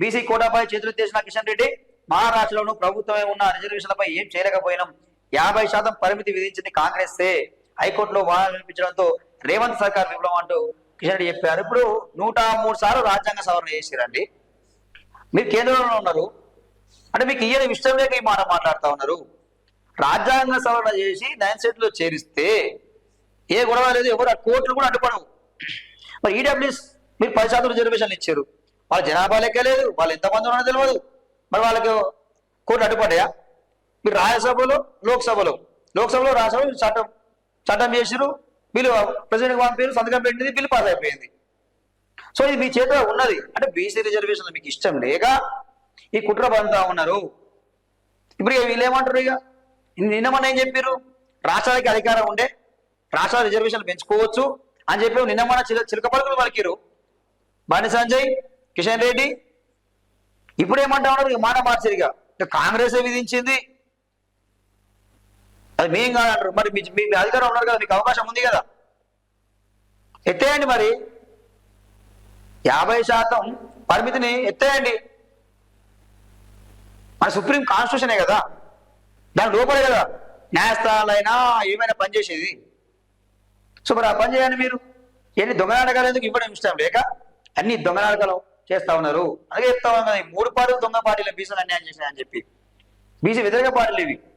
BC కోటాపై చేతులు చేసిన కిషన్ రెడ్డి మహారాష్ట్రలోను ప్రభుత్వమే ఉన్న రిజర్వేషన్లపై ఏం చేయలేకపోయినాం 50% పరిమితి విధించింది కాంగ్రెసే హైకోర్టులో వాదన వినిపించడంతో రేవంత్ సర్కార్ విప్లవం అంటూ కిషన్ రెడ్డి చెప్పారు. ఇప్పుడు 103 సార్లు రాజ్యాంగ సవరణ చేసిరండి. మీరు కేంద్రంలో ఉన్నారు అంటే మీకు ఈయన ఇష్టం లేక ఈ మాట మాట్లాడుతూ ఉన్నారు. రాజ్యాంగ సవరణ చేసి 9 సెట్లో చేరిస్తే ఏ గొడవ లేదు, ఎవరు కోర్టులు కూడా అడ్డుపడవు. మరి ఈడబ్ల్యూఎస్ మీరు 10% రిజర్వేషన్లు ఇచ్చారు, వాళ్ళ జనాభా లెక్క లేదు, వాళ్ళు ఎంతమంది ఉన్నారో తెలియదు, మరి వాళ్ళకి కోర్టు అడ్డుపడ్డాయా? మీరు రాజ్యసభలో లోక్సభలో రాజ్యసభలో చట్టం చేసిరు, బిల్లు ప్రెసిడెంట్కి పంపారు, సంతకం పెట్టింది, బిల్లు పాస్ అయిపోయింది. సో ఇది మీ చేతిలో ఉన్నది. అంటే బీసీ రిజర్వేషన్లు మీకు ఇష్టం లేక ఈ కుట్ర బంతా ఉన్నారు. ఇప్పుడు వీళ్ళు ఏమంటారు? ఇక నిన్న మొన్న ఏం చెప్పారు? రాష్ట్రానికి అధికారం ఉండే రాష్ట్రాల రిజర్వేషన్లు పెంచుకోవచ్చు అని చెప్పి నిన్న మొన్న చిలక పలుకులు పలికిరు బండి సంజయ్, కిషన్ రెడ్డి. ఇప్పుడు ఏమంటా ఉన్నారు? ఇక మాట మార్చేదిగా కాంగ్రెస్ విధించింది, అది మేం కాదంటారు. మరి మీ అధికారం ఉన్నారు కదా, మీకు అవకాశం ఉంది కదా, ఎత్తేయండి. మరి 50% పరిమితిని ఎత్తేయండి. మన సుప్రీం కాన్స్టిట్యూషనే కదా, దాని లోపలే కదా న్యాయస్థానాలైనా ఏమైనా పనిచేసేది. సో మరి ఆ పని చేయండి. మీరు ఎన్ని దొంగ నాటకాలు ఎందుకు ఇవ్వడం ఇష్టం లేక అన్ని దొంగ నాటకాలు చేస్తా ఉన్నారు. అలాగే చెప్తా ఉన్నారు 3 పార్టీలు దొంగ పార్టీలు బీసీలు అన్యాయం చేశాయని చెప్పి. బీసీ వ్యతిరేక పార్టీలు ఇవి.